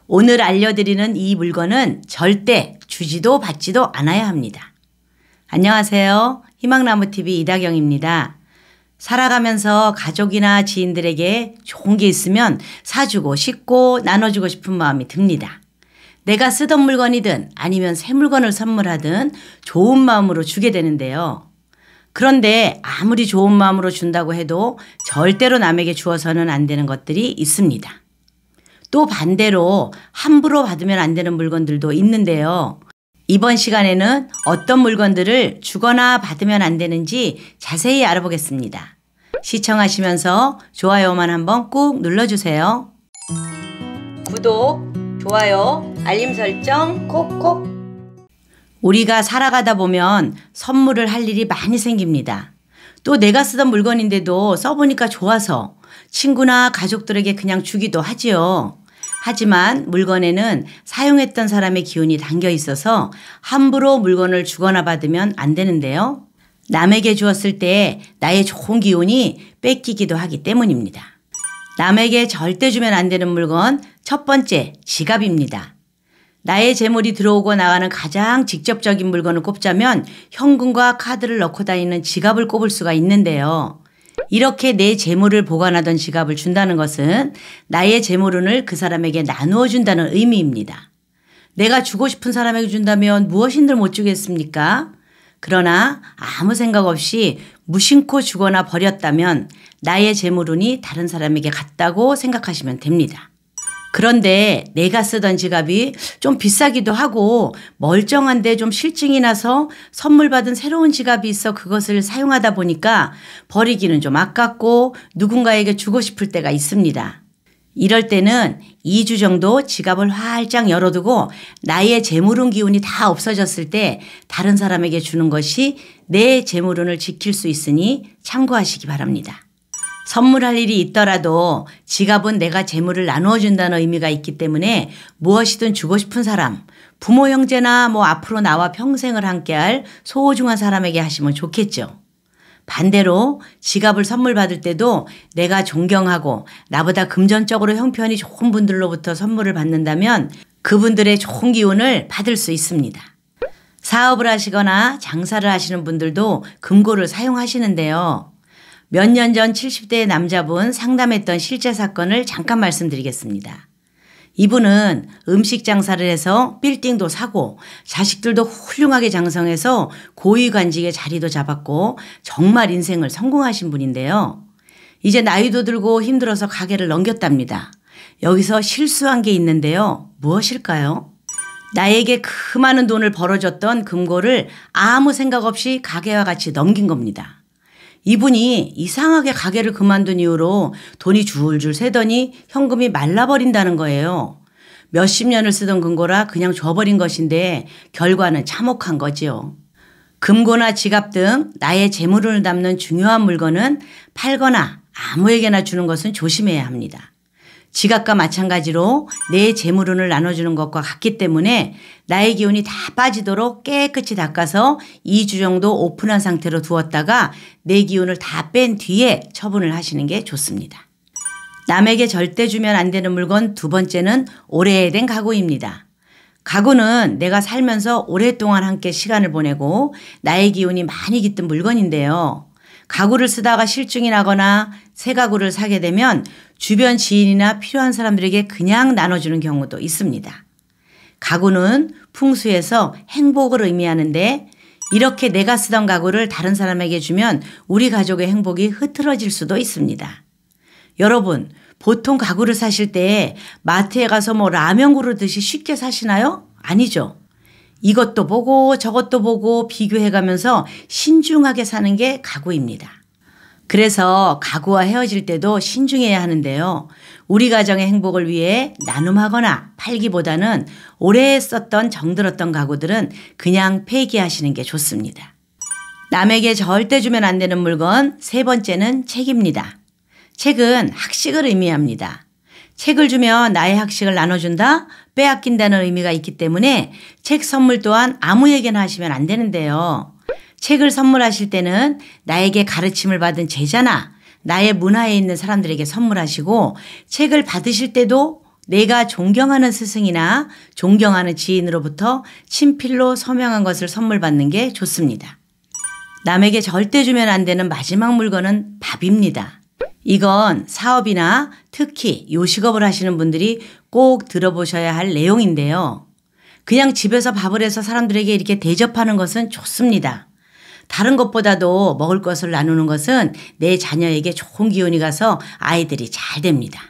오늘 알려드리는 이 물건은 절대 주지도 받지도 않아야 합니다. 안녕하세요. 희망나무TV 이다경입니다. 살아가면서 가족이나 지인들에게 좋은 게 있으면 사주고 싶고 나눠주고 싶은 마음이 듭니다. 내가 쓰던 물건이든 아니면 새 물건을 선물하든 좋은 마음으로 주게 되는데요. 그런데 아무리 좋은 마음으로 준다고 해도 절대로 남에게 주어서는 안 되는 것들이 있습니다. 또 반대로 함부로 받으면 안 되는 물건들도 있는데요. 이번 시간에는 어떤 물건들을 주거나 받으면 안 되는지 자세히 알아보겠습니다. 시청하시면서 좋아요만 한번 꾹 눌러주세요. 구독, 좋아요, 알림 설정 콕콕. 우리가 살아가다 보면 선물을 할 일이 많이 생깁니다. 또 내가 쓰던 물건인데도 써보니까 좋아서 친구나 가족들에게 그냥 주기도 하지요. 하지만 물건에는 사용했던 사람의 기운이 담겨 있어서 함부로 물건을 주거나 받으면 안 되는데요. 남에게 주었을 때 나의 좋은 기운이 뺏기기도 하기 때문입니다. 남에게 절대 주면 안 되는 물건 첫 번째, 지갑입니다. 나의 재물이 들어오고 나가는 가장 직접적인 물건을 꼽자면 현금과 카드를 넣고 다니는 지갑을 꼽을 수가 있는데요. 이렇게 내 재물을 보관하던 지갑을 준다는 것은 나의 재물운을 그 사람에게 나누어 준다는 의미입니다. 내가 주고 싶은 사람에게 준다면 무엇인들 못 주겠습니까? 그러나 아무 생각 없이 무심코 주거나 버렸다면 나의 재물운이 다른 사람에게 갔다고 생각하시면 됩니다. 그런데 내가 쓰던 지갑이 좀 비싸기도 하고 멀쩡한데 좀 실증이 나서 선물 받은 새로운 지갑이 있어 그것을 사용하다 보니까 버리기는 좀 아깝고 누군가에게 주고 싶을 때가 있습니다. 이럴 때는 2주 정도 지갑을 활짝 열어두고 나의 재물운 기운이 다 없어졌을 때 다른 사람에게 주는 것이 내 재물운을 지킬 수 있으니 참고하시기 바랍니다. 선물할 일이 있더라도 지갑은 내가 재물을 나누어 준다는 의미가 있기 때문에 무엇이든 주고 싶은 사람, 부모 형제나 앞으로 나와 평생을 함께할 소중한 사람에게 하시면 좋겠죠. 반대로 지갑을 선물 받을 때도 내가 존경하고 나보다 금전적으로 형편이 좋은 분들로부터 선물을 받는다면 그분들의 좋은 기운을 받을 수 있습니다. 사업을 하시거나 장사를 하시는 분들도 금고를 사용하시는데요. 몇 년 전 70대의 남자분 상담했던 실제 사건을 잠깐 말씀드리겠습니다. 이분은 음식 장사를 해서 빌딩도 사고 자식들도 훌륭하게 장성해서 고위관직의 자리도 잡았고 정말 인생을 성공하신 분인데요. 이제 나이도 들고 힘들어서 가게를 넘겼답니다. 여기서 실수한 게 있는데요. 무엇일까요? 나에게 그 많은 돈을 벌어줬던 금고를 아무 생각 없이 가게와 같이 넘긴 겁니다. 이분이 이상하게 가게를 그만둔 이후로 돈이 줄줄 새더니 현금이 말라버린다는 거예요. 몇십 년을 쓰던 금고라 그냥 줘버린 것인데 결과는 참혹한 거지요. 금고나 지갑 등 나의 재물을 담는 중요한 물건은 팔거나 아무에게나 주는 것은 조심해야 합니다. 지갑과 마찬가지로 내 재물운을 나눠주는 것과 같기 때문에 나의 기운이 다 빠지도록 깨끗이 닦아서 2주 정도 오픈한 상태로 두었다가 내 기운을 다 뺀 뒤에 처분을 하시는 게 좋습니다. 남에게 절대 주면 안 되는 물건 두 번째는 오래된 가구입니다. 가구는 내가 살면서 오랫동안 함께 시간을 보내고 나의 기운이 많이 깃든 물건인데요. 가구를 쓰다가 실증이 나거나 새 가구를 사게 되면 주변 지인이나 필요한 사람들에게 그냥 나눠주는 경우도 있습니다. 가구는 풍수에서 행복을 의미하는데 이렇게 내가 쓰던 가구를 다른 사람에게 주면 우리 가족의 행복이 흐트러질 수도 있습니다. 여러분, 보통 가구를 사실 때 마트에 가서 라면 고르듯이 쉽게 사시나요? 아니죠. 이것도 보고 저것도 보고 비교해가면서 신중하게 사는 게 가구입니다. 그래서 가구와 헤어질 때도 신중해야 하는데요. 우리 가정의 행복을 위해 나눔하거나 팔기보다는 오래 썼던 정들었던 가구들은 그냥 폐기하시는 게 좋습니다. 남에게 절대 주면 안 되는 물건 세 번째는 책입니다. 책은 학식을 의미합니다. 책을 주면 나의 학식을 나눠준다, 빼앗긴다는 의미가 있기 때문에 책 선물 또한 아무에게나 하시면 안 되는데요. 책을 선물하실 때는 나에게 가르침을 받은 제자나 나의 문화에 있는 사람들에게 선물하시고 책을 받으실 때도 내가 존경하는 스승이나 존경하는 지인으로부터 친필로 서명한 것을 선물 받는 게 좋습니다. 남에게 절대 주면 안 되는 마지막 물건은 밥입니다. 이건 사업이나 특히 요식업을 하시는 분들이 꼭 들어보셔야 할 내용인데요. 그냥 집에서 밥을 해서 사람들에게 이렇게 대접하는 것은 좋습니다. 다른 것보다도 먹을 것을 나누는 것은 내 자녀에게 좋은 기운이 가서 아이들이 잘 됩니다.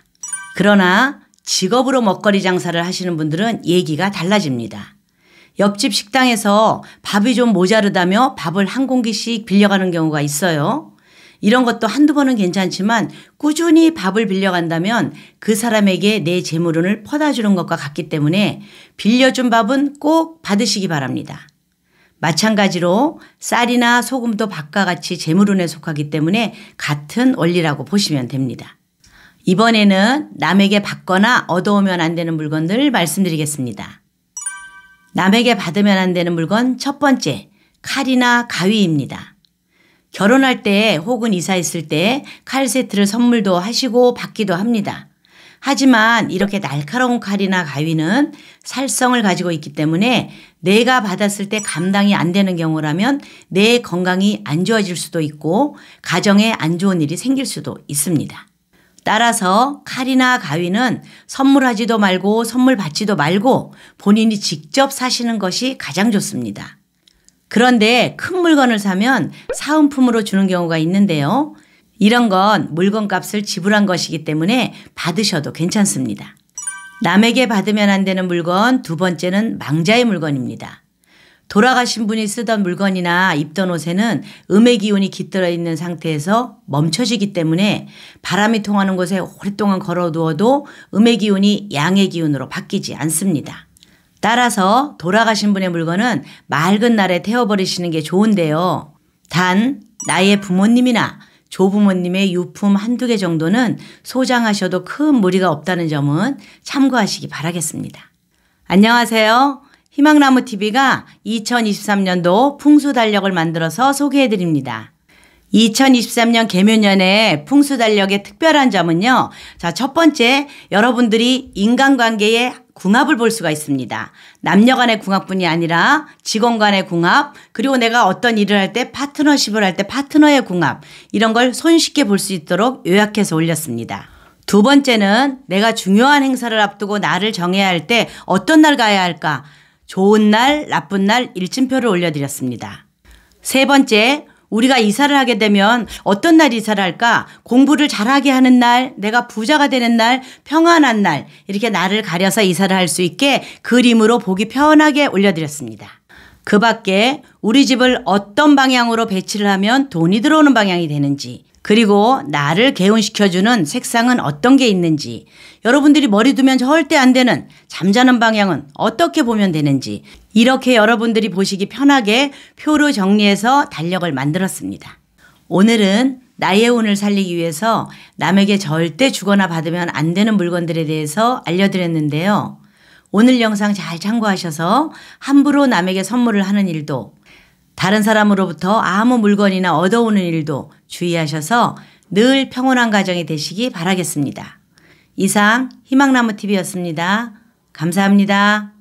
그러나 직업으로 먹거리 장사를 하시는 분들은 얘기가 달라집니다. 옆집 식당에서 밥이 좀 모자르다며 밥을 한 공기씩 빌려가는 경우가 있어요. 이런 것도 한두 번은 괜찮지만 꾸준히 밥을 빌려간다면 그 사람에게 내 재물운을 퍼다 주는 것과 같기 때문에 빌려준 밥은 꼭 받으시기 바랍니다. 마찬가지로 쌀이나 소금도 밥과 같이 재물운에 속하기 때문에 같은 원리라고 보시면 됩니다. 이번에는 남에게 받거나 얻어오면 안 되는 물건들 말씀드리겠습니다. 남에게 받으면 안 되는 물건 첫 번째, 칼이나 가위입니다. 결혼할 때 혹은 이사했을 때 칼 세트를 선물도 하시고 받기도 합니다. 하지만 이렇게 날카로운 칼이나 가위는 살성을 가지고 있기 때문에 내가 받았을 때 감당이 안 되는 경우라면 내 건강이 안 좋아질 수도 있고 가정에 안 좋은 일이 생길 수도 있습니다. 따라서 칼이나 가위는 선물하지도 말고 선물 받지도 말고 본인이 직접 사시는 것이 가장 좋습니다. 그런데 큰 물건을 사면 사은품으로 주는 경우가 있는데요. 이런 건 물건값을 지불한 것이기 때문에 받으셔도 괜찮습니다. 남에게 받으면 안 되는 물건 두 번째는 망자의 물건입니다. 돌아가신 분이 쓰던 물건이나 입던 옷에는 음의 기운이 깃들어 있는 상태에서 멈춰지기 때문에 바람이 통하는 곳에 오랫동안 걸어두어도 음의 기운이 양의 기운으로 바뀌지 않습니다. 따라서 돌아가신 분의 물건은 맑은 날에 태워버리시는 게 좋은데요. 단 나의 부모님이나 조부모님의 유품 한두 개 정도는 소장하셔도 큰 무리가 없다는 점은 참고하시기 바라겠습니다. 안녕하세요. 희망나무TV가 2023년도 풍수달력을 만들어서 소개해드립니다. 2023년 개묘년의 풍수달력의 특별한 점은요. 자, 첫 번째, 여러분들이 인간관계의 궁합을 볼 수가 있습니다. 남녀 간의 궁합뿐이 아니라 직원 간의 궁합, 그리고 내가 어떤 일을 할 때 파트너십을 할 때 파트너의 궁합, 이런 걸 손쉽게 볼 수 있도록 요약해서 올렸습니다. 두 번째는 내가 중요한 행사를 앞두고 날을 정해야 할 때 어떤 날 가야 할까? 좋은 날, 나쁜 날 일진표를 올려드렸습니다. 세 번째, 우리가 이사를 하게 되면 어떤 날 이사를 할까? 공부를 잘하게 하는 날, 내가 부자가 되는 날, 평안한 날, 이렇게 날을 가려서 이사를 할 수 있게 그림으로 보기 편하게 올려드렸습니다. 그 밖에 우리 집을 어떤 방향으로 배치를 하면 돈이 들어오는 방향이 되는지, 그리고 나를 개운시켜주는 색상은 어떤 게 있는지, 여러분들이 머리 두면 절대 안 되는 잠자는 방향은 어떻게 보면 되는지, 이렇게 여러분들이 보시기 편하게 표로 정리해서 달력을 만들었습니다. 오늘은 나의 운을 살리기 위해서 남에게 절대 주거나 받으면 안 되는 물건들에 대해서 알려드렸는데요. 오늘 영상 잘 참고하셔서 함부로 남에게 선물을 하는 일도, 다른 사람으로부터 아무 물건이나 얻어오는 일도 주의하셔서 늘 평온한 가정이 되시기 바라겠습니다. 이상 희망나무TV였습니다. 감사합니다.